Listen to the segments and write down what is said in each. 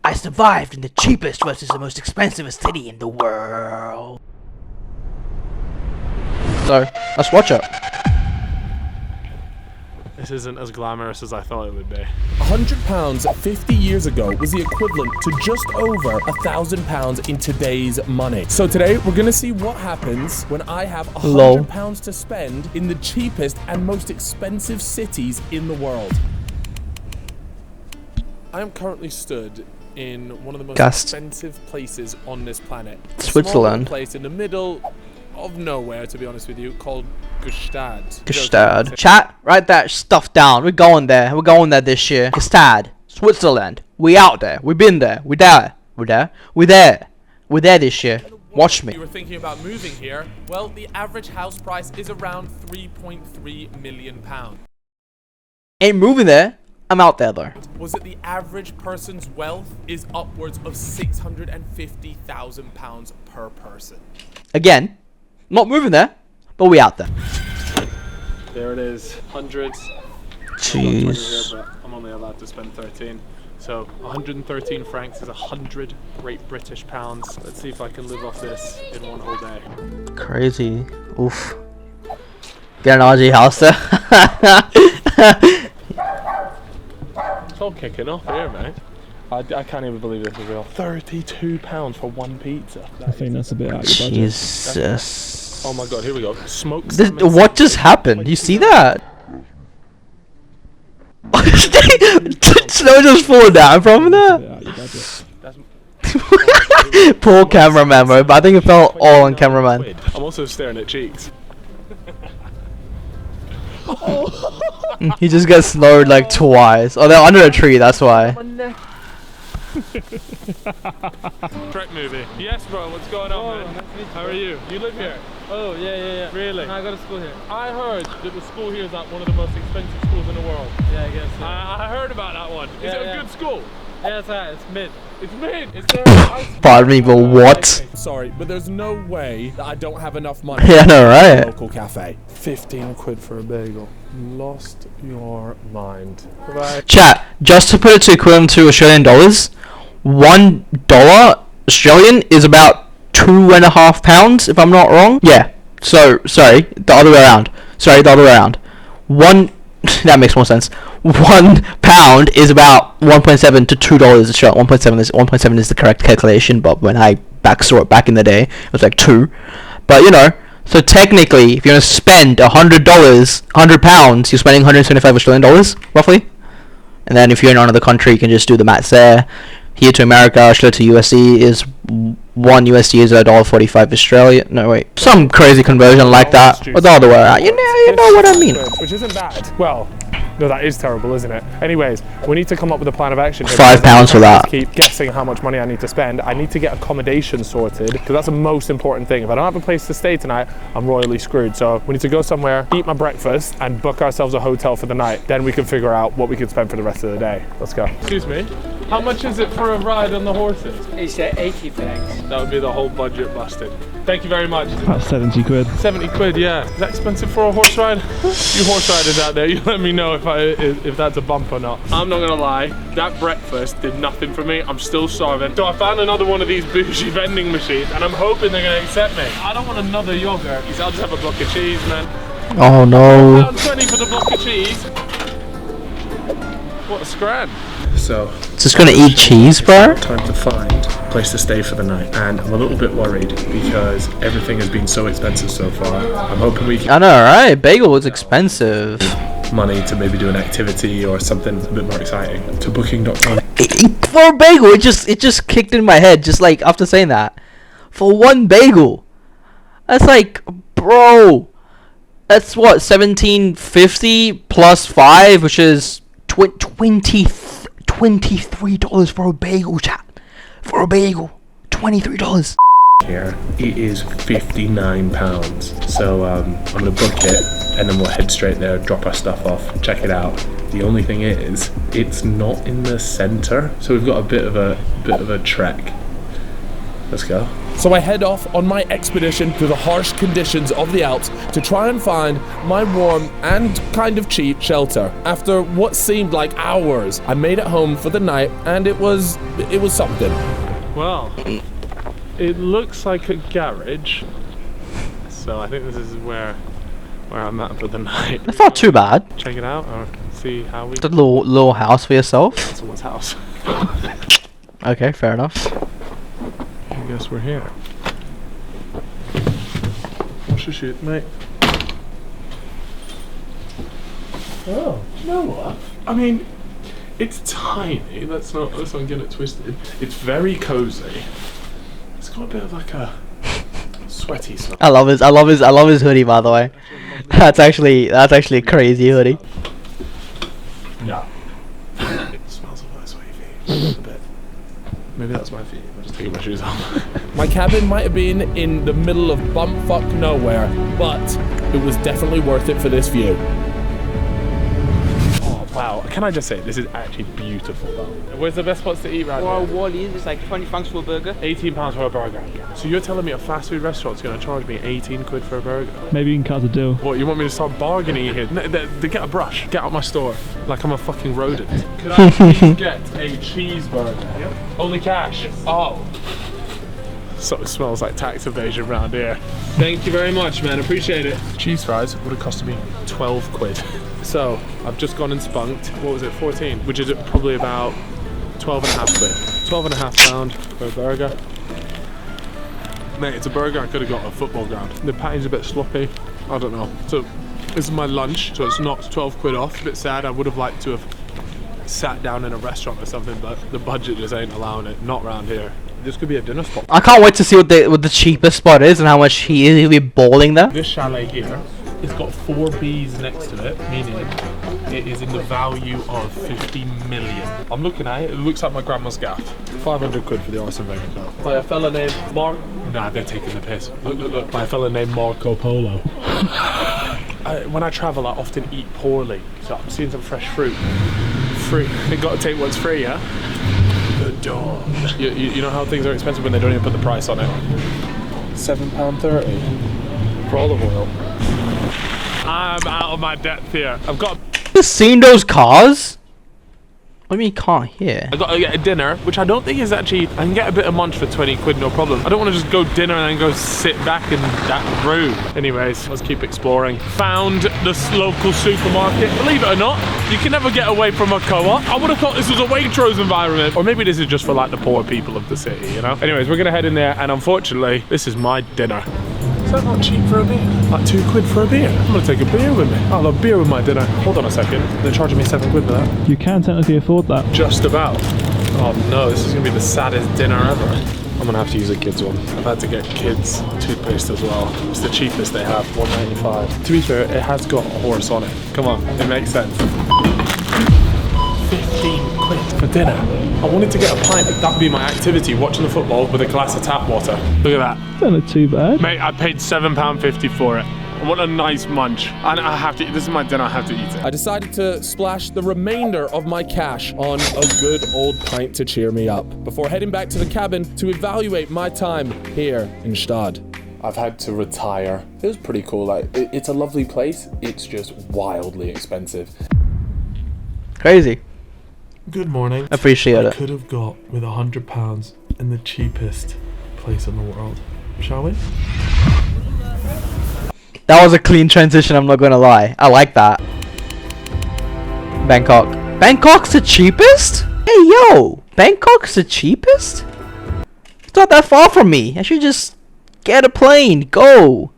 I survived in the cheapest versus the most expensive city in the world. So, let's watch it. This isn't as glamorous as I thought it would be. £100 50 years ago was the equivalent to just over £1,000 in today's money. So today we're gonna see what happens when I have £100 to spend in the cheapest and most expensive cities in the world. I am currently stood in one of the most expensive places on this planet. Switzerland. A small place in the middle of nowhere, to be honest with you, called Gstaad. Gstaad. Chat, write that stuff down. We're going there. We're going there this year. Gstaad, Switzerland. We out there. We been there. We there. We're there. We there. We're there this year. Watch me. You were thinking about moving here? Well, the average house price is around £3.3 million. Ain't moving there. I'm out there though. Was it the average person's wealth is upwards of £650,000 per person? Again, not moving there, but we out there. There it is, hundreds. Jeez. Here, but I'm only allowed to spend 13. So 113 francs is 100 Great British pounds. Let's see if I can live off this in one whole day. Crazy. Oof. Get an RG house there. It's all kicking off here, mate. I can't even believe this is real. £32 for one pizza. I think that's a bit out of your budget. Jesus. Oh my god, here we go. Smoked What just happened? You see that? Snow just falling down from that. Poor cameraman, bro. But I think it fell all on cameraman. I'm also staring at cheeks. He just got snowed like twice. Oh, they're under a tree, that's why. Trek movie. Yes, bro. What's going on, man? How are you? You live here? Oh, yeah. Really? No, I go to school here. I heard that the school here is like one of the most expensive schools in the world. Yeah, I guess. Yeah, I heard about that one. Is it a good school? yeah, it's alright. It's mid. It's mid. Is there? Pardon me, but what? Sorry, but there's no way that I don't have enough money. Yeah, no, right? Local cafe. 15 quid for a bagel. Lost your mind. Goodbye. Chat, just to put it to equivalent to Australian dollars, $1 Australian is about £2.50, if I'm not wrong. Yeah. So sorry, the other way around. That makes more sense. £1 is about 1.7 to $2 a shot. 1.7 is the correct calculation, but when I saw it back in the day, it was like 2. But you know, so technically, if you're gonna spend £100, you're spending 175 Australian dollars roughly. And then if you're in another country, you can just do the maths there. Here to America, Australia to USD is $1 is $1.45 Australia. No wait, some crazy conversion like that, or the other way around. You know what I mean. Which isn't bad. Well, no, that is terrible, isn't it? Anyways, we need to come up with a plan of action. £5 for that. Keep guessing how much money I need to spend. I need to get accommodation sorted because that's the most important thing. If I don't have a place to stay tonight, I'm royally screwed. So we need to go somewhere, eat my breakfast, and book ourselves a hotel for the night. Then we can figure out what we can spend for the rest of the day. Let's go. Excuse me. How much is it for a ride on the horses? It's 80 francs. That would be the whole budget busted. Thank you very much. About 70 quid. 70 quid, yeah. Is that expensive for a horse ride? You horse riders out there, you let me know if that's a bump or not. I'm not gonna lie, that breakfast did nothing for me. I'm still starving. So I found another one of these bougie vending machines and I'm hoping they're gonna accept me. I don't want another yogurt. I'll just have a block of cheese, man. Oh no. £1.20 for the block of cheese. What a scran. So Just gonna eat cheese, bro? time to find a place to stay for the night, and I'm a little bit worried because everything has been so expensive so far. I'm hoping we can I know, right? Bagel was expensive. money to maybe do an activity or something a bit more exciting. To booking.com. For a bagel, it just kicked in my head just like after saying that. For one bagel, that's like, bro, that's what, $17.50 plus 5, which is $23 for a bagel, chat. For a bagel, $23. Here it is £59. So I'm gonna book it and then we'll head straight there, drop our stuff off, check it out. The only thing is, it's not in the center, so we've got a bit of a trek. Let's go. So I head off on my expedition through the harsh conditions of the Alps to try and find my warm and kind of cheap shelter. After what seemed like hours, I made it home for the night, and it was something. Well, it looks like a garage, so I think this is where I'm at for the night. That's not too bad. Check it out, or see how we. It's a little house for yourself. Someone's house. Okay, fair enough. I guess we're here. What's your shoot, mate? Oh, you know what? I mean, it's tiny. Let's not get it twisted. It's very cozy. It's got a bit of like a sweaty smell. I love his hoodie, by the way. That's actually a crazy hoodie. Yeah. It smells of nice wavy. A bit. Maybe that's my feet. I'm just taking my shoes off. My cabin might have been in the middle of bumfuck nowhere, but it was definitely worth it for this view. Oh wow! Can I just say this is actually beautiful though. Where's the best spots to eat right Well, now? Wally's is like 20 francs for a burger. £18 for a burger. So you're telling me a fast food restaurant's going to charge me 18 quid for a burger? Maybe you can cut a deal. What, you want me to start bargaining here? They get a brush. Get out my store. Like I'm a fucking rodent. Could I please get a cheeseburger? Yep. Only cash? Oh. So it smells like tax evasion around here. Thank you very much, man. Appreciate it. Cheese fries would have cost me 12 quid. So I've just gone and spunked. What was it? 14, which is probably about 12 and a half quid. 12 and a half pound for a burger. Mate, it's a burger I could have got at a football ground. The patty's a bit sloppy. I don't know. So this is my lunch, so it's not 12 quid off. A bit sad. I would have liked to have sat down in a restaurant or something, but the budget just ain't allowing it. Not around here. This could be a dinner spot. I can't wait to see what the cheapest spot is and how much he'll be bowling there. This chalet here, it's got 4 Bs next to it, meaning it is in the value of 50 million. I'm looking at it, it looks like my grandma's gaff. 500 quid for the Arsene Wenger car. By a fella named Mark. Nah, they're taking the piss. Look. By a fella named Marco Polo. When I travel, I often eat poorly. So I'm seeing some fresh fruit. Free. They gotta take what's free, yeah? The dog. You know how things are expensive when they don't even put the price on it? £7.30 for olive oil. I'm out of my depth here. I've got. You seen those cars? What do you mean you can't hear? I got to get a dinner, which I don't think is actually. I can get a bit of munch for 20 quid, no problem. I don't want to just go dinner and then go sit back in that room. Anyways, let's keep exploring. Found this local supermarket. Believe it or not, you can never get away from a co-op. I would have thought this was a Waitrose environment. Or maybe this is just for like the poor people of the city, you know? Anyways, we're going to head in there, and unfortunately, this is my dinner. Is that not cheap for a beer? Like 2 quid for a beer? I'm gonna take a beer with me. I'll have beer with my dinner. Hold on a second. They're charging me 7 quid for that. You can technically afford that. Just about. Oh no, this is gonna be the saddest dinner ever. I'm gonna have to use a kids one. I've had to get kids toothpaste as well. It's the cheapest they have, $1.95. To be fair, it has got a horse on it. Come on, it makes sense. 15 quid for dinner. I wanted to get a pint. That'd be my activity, watching the football with a glass of tap water. Look at that. Don't look too bad. Mate, I paid £7.50 for it. I want a nice munch. And I have to eat. This is my dinner, I have to eat it. I decided to splash the remainder of my cash on a good old pint to cheer me up before heading back to the cabin to evaluate my time here in Stad. I've had to retire. It was pretty cool. Like, it's a lovely place. It's just wildly expensive. Crazy. Good morning. Appreciate it. Could have got with £100 in the cheapest place in the world. Shall we? That was a clean transition, I'm not gonna lie. I like that. Bangkok. Bangkok's the cheapest? Hey yo! Bangkok's the cheapest? It's not that far from me. I should just get a plane. Go!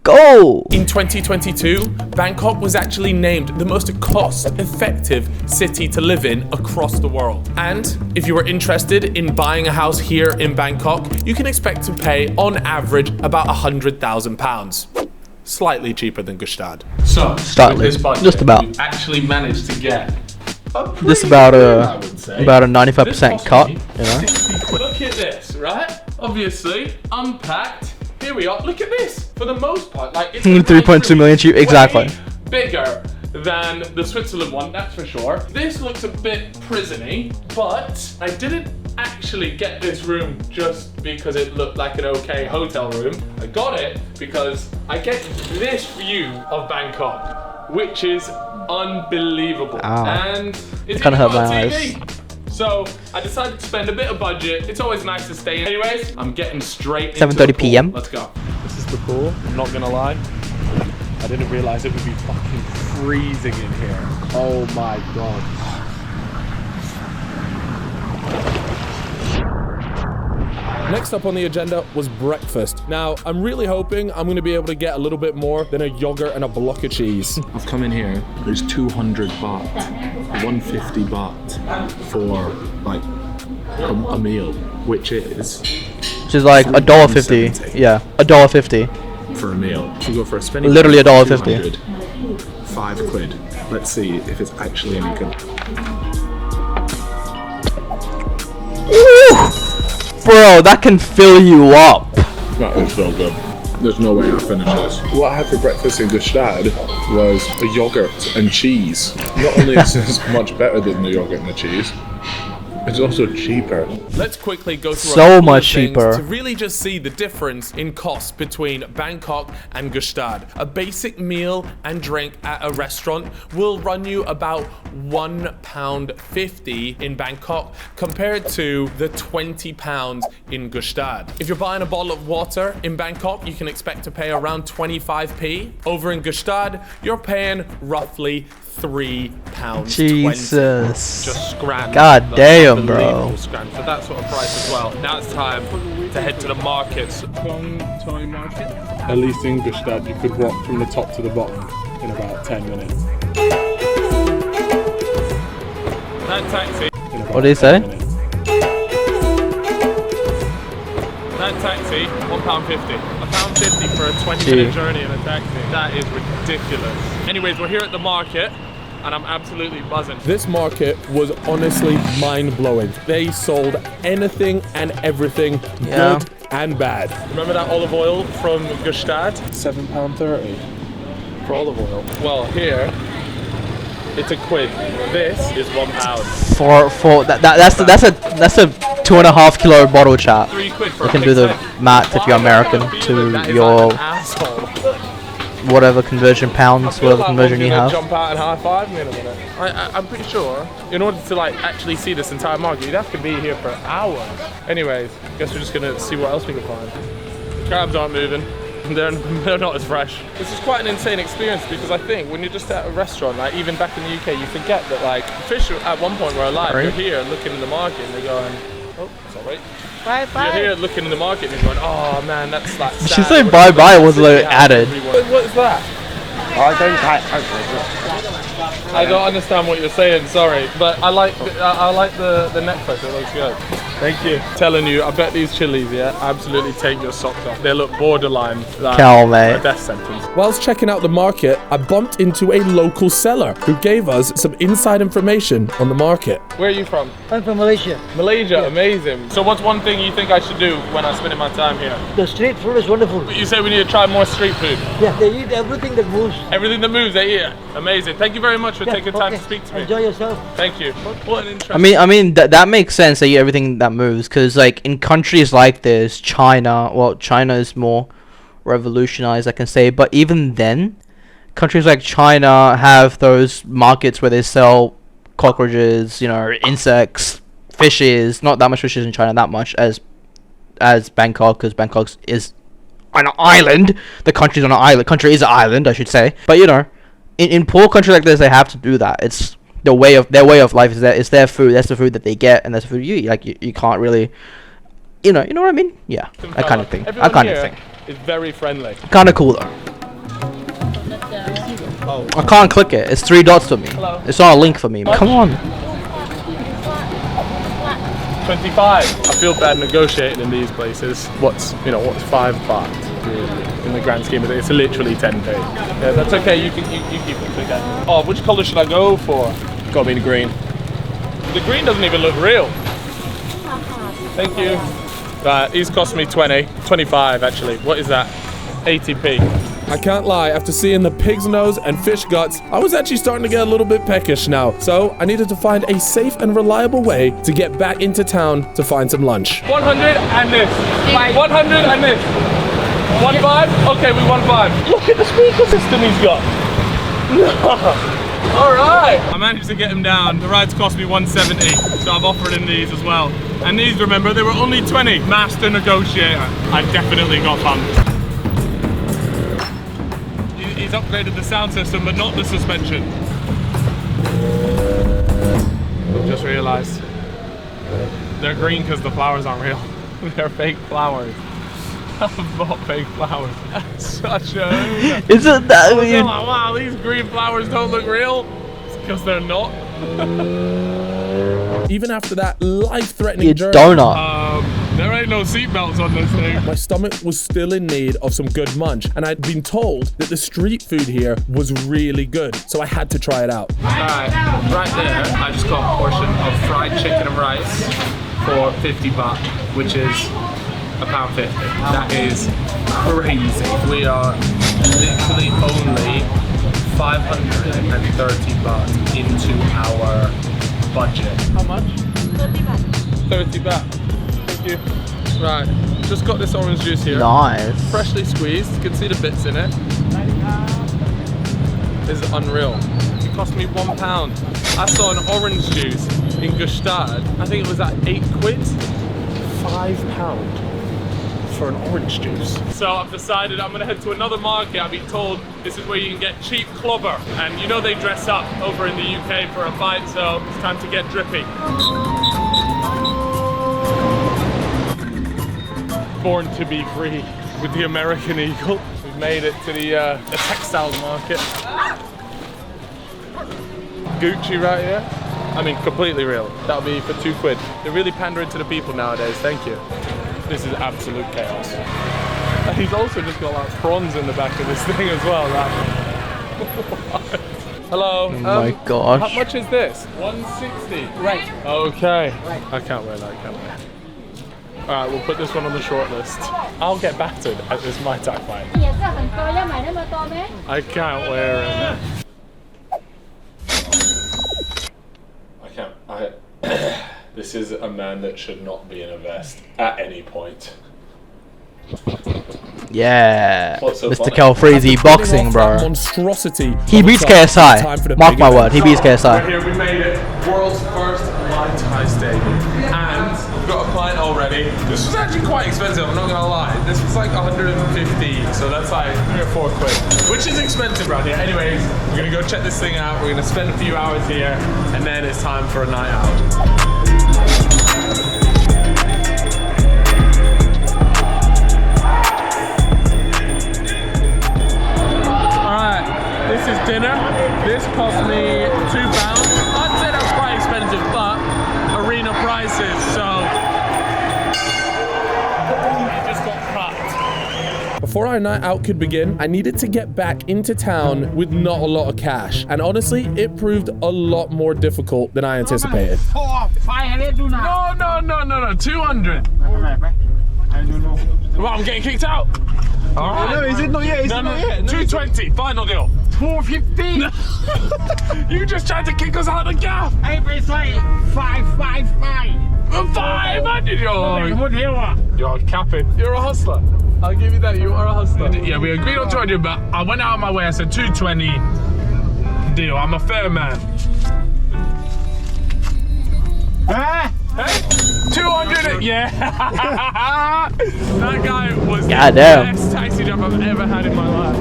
Go! In 2022, Bangkok was actually named the most cost-effective city to live in across the world. And if you were interested in buying a house here in Bangkok, you can expect to pay, on average, about £100,000. Slightly cheaper than Gstaad. So, Slightly. with this budget, Just about. we've actually managed to get a This pretty about good, I would say. a This 95% cost cut, me you know? 60 quid. Look at this, right? Obviously, unpacked. Here we are. Look at this. For the most part, like it's 3.2 million cheap, exactly. way bigger than the Switzerland one, that's for sure. This looks a bit prisony, but I didn't actually get this room just because it looked like an okay hotel room. I got it because I get this view of Bangkok, which is unbelievable. And it's kind of hurt my TV. So I decided to spend a bit of budget. It's always nice to stay. Anyways, I'm getting straight into 7:30 p.m. Let's go. This is the pool. I'm not gonna lie. I didn't realize it would be fucking freezing in here. Oh my god. Next up on the agenda was breakfast. Now, I'm really hoping I'm gonna be able to get a little bit more than a yogurt and a block of cheese. I've come in here, there's 200 baht, 150 baht for like a meal, which is like $1.50. Yeah, $1.50. for a meal. If you go for a spinning Literally $1.50. 200, £5. Let's see if it's actually any good. Bro, that can fill you up. That is so good. There's no way I'll finish this. What I had for breakfast in Gstaad was a yogurt and cheese. Not only is this much better than the yogurt and the cheese, it's also cheaper. Let's quickly go through So a couple much of things cheaper. to really just see the difference in cost between Bangkok and Gstaad. A basic meal and drink at a restaurant will run you about £1.50 in Bangkok compared to the £20 in Gstaad. If you're buying a bottle of water in Bangkok, you can expect to pay around 25p. Over in Gstaad, you're paying roughly £3.20. Jesus. Just scram. God damn, bro. Unbelievable scram for that sort of price as well. Now it's time to head to the markets. Thai market. At least in Gstaad, you could walk from the top to the bottom in about 10 minutes. That taxi. What did he say? That taxi, £1.50. £1.50 for a 20-minute journey in a taxi. That is ridiculous. Anyways, we're here at the market, and I'm absolutely buzzing. This market was honestly mind-blowing. They sold anything and everything, good and bad. Remember that olive oil from Gstaad? £7.30 For olive oil. Well, here, it's £1. This is £1. For that's a 2.5 kilo bottle, chat. £3 for You a can do the fixed math if you're American That to is your like an asshole. whatever conversion pounds, whatever conversion you have. Jump out and high five me in a minute. I'm pretty sure in order to like actually see this entire market, you'd have to be here for hours. Anyways, guess we're just gonna see what else we can find. Crabs aren't moving. They're not as fresh. This is quite an insane experience because I think when you're just at a restaurant, like even back in the UK, you forget that like fish at one point were alive. You're here looking in the market and they're going, oh, sorry. Bye bye. You're here looking in the market and you're going, oh man, that's like sad. She said bye bye was like added. What is that? I don't understand what you're saying, sorry, but I like the necklace, it looks good. Thank you. Telling you, I bet these chilies, absolutely take your socks off. They look borderline like Cal, mate. a death sentence. Whilst checking out the market, I bumped into a local seller who gave us some inside information on the market. Where are you from? I'm from Malaysia. Malaysia, amazing. So what's one thing you think I should do when I'm spending my time here? The street food is wonderful. You say we need to try more street food. Yeah, they eat everything that moves. Everything that moves, they eat it. Amazing. Thank you very much for taking time to okay. speak to me. Enjoy yourself. Thank you. What an interesting... I mean that makes sense. They eat everything that moves because like in countries like this, China is more revolutionized, I can say, but even then, countries like China have those markets where they sell cockroaches, insects, fishes. Not that much fishes in China, that much as Bangkok, because Bangkok is on an island. The country's on an island. Country is an island, I should say. But in poor countries like this, they have to do that. It's their way of life. Is that it's their food. That's the food that they get, and that's the food you eat. Like you can't really, you know what I mean? Yeah, that kind of thing. That kind of thing. It's very friendly. Kind of cool though. I can't click it. It's 3 dots for me. Hello. It's not a link for me. Come on. 25. I feel bad negotiating in these places. What's 5 baht really, in the grand scheme of it? It's literally 10p. Yeah, that's okay. You keep it again. Oh, which color should I go for? Gotta be the green. The green doesn't even look real. Thank you. Right, these cost me 25 actually. What is that? 80p. I can't lie, after seeing the pig's nose and fish guts, I was actually starting to get a little bit peckish now. So I needed to find a safe and reliable way to get back into town to find some lunch. 100 and this. 100 and this. 1.5? Okay, we 1.5. Look at the speaker system he's got. No. All right. I managed to get him down. The rides cost me 170, so I've offered him these as well. And these, remember, they were only 20. Master negotiator. I definitely got bumped. He's upgraded the sound system, but not the suspension. Just realized they're green because the flowers aren't real. They're fake flowers. I've bought fake flowers. Such a... Isn't that weird? Wow, these green flowers don't look real. It's because they're not. Even after that life-threatening You journey, donut. There ain't no seatbelts on this thing. my stomach was still in need of some good munch, and I'd been told that the street food here was really good, so I had to try it out. Alright, right there, I just got a portion of fried chicken and rice for 50 baht, which is £1.50. That is crazy. We are literally only 530 baht into our budget. How much? 30 baht. 30 baht. Thank you. Right, just got this orange juice here. Nice. Freshly squeezed. You can see the bits in it. This is unreal. It cost me £1. I saw an orange juice in Gustad. I think it was at 8 quid. £5 for an orange juice. So I've decided I'm gonna head to another market. I've been told this is where you can get cheap clobber. And you know they dress up over in the UK for a fight, so it's time to get drippy. Born to be free with the American Eagle. We've made it to the textiles market. Gucci right here. I mean, completely real. That'll be for 2 quid. They're really pandering to the people nowadays. Thank you. This is absolute chaos. And he's also just got like prawns in the back of this thing as well. Right? Hello. Oh my gosh. How much is this? 160. Right. Okay. Right. I can't wear that, can I? Alright, we'll put this one on the short list. I'll get battered at this Muay Thai fight. I can't wear it. I can't. This is a man that should not be in a vest at any point. Yeah. What's so Mr. funny? CALFREEZY boxing, bro. Monstrosity. He beats KSI. Mark my word, he beats We're KSI. here, we made it. World's first Muay Thai stadium. And we've got a client already. This was actually quite expensive, I'm not gonna lie. This was like 150, so that's like 3 or 4 quid. Which is expensive around here. Anyways, we're gonna go check this thing out. We're gonna spend a few hours here, and then it's time for a night out. This is dinner. This cost me £2. I'd say that's quite expensive, but arena prices, so it just got cracked. Before our night out could begin, I needed to get back into town with not a lot of cash. And honestly, it proved a lot more difficult than I anticipated. No, 200. Well, I'm getting kicked out. All right. No, is it not yet? Is it not yet? 220, final deal. 450. You just tried to kick us out of the gaff. Every say 555. 500, Good here. you're capping. You're a hustler. I'll give you that. You are a hustler. Yeah, we agreed on 200, but I went out of my way. I said 220. Deal. I'm a fair man. Ah. Hey, 200. Yeah. That guy was the Goddamn. best taxi job I've ever had in my life.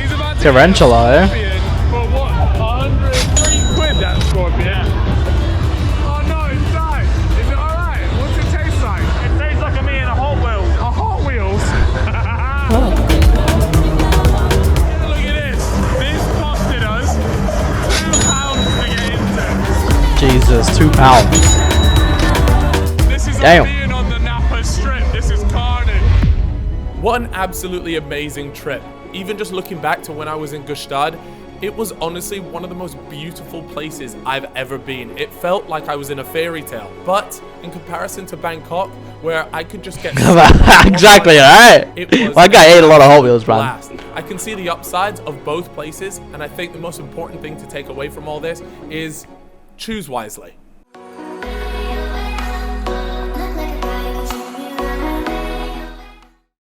He's about to Tarantula, get a Scorpion for what? 103 quid that Scorpion. Oh no, it's died. Is it alright? What's it taste like? It tastes like a me in a Hot Wheels. A Hot Wheels? Look at this. This costed us £2 to get into. Jesus, £2. This is Damn. being on the Napa Strip. This is carnage. What an absolutely amazing trip. Even just looking back to when I was in Gustad, It was honestly one of the most beautiful places I've ever been. It felt like I was in a fairy tale. But in comparison to Bangkok, where I could just get exactly, alright. My guy ate a lot of Hot Wheels, man. I can see the upsides of both places, and I think the most important thing to take away from all this is choose wisely.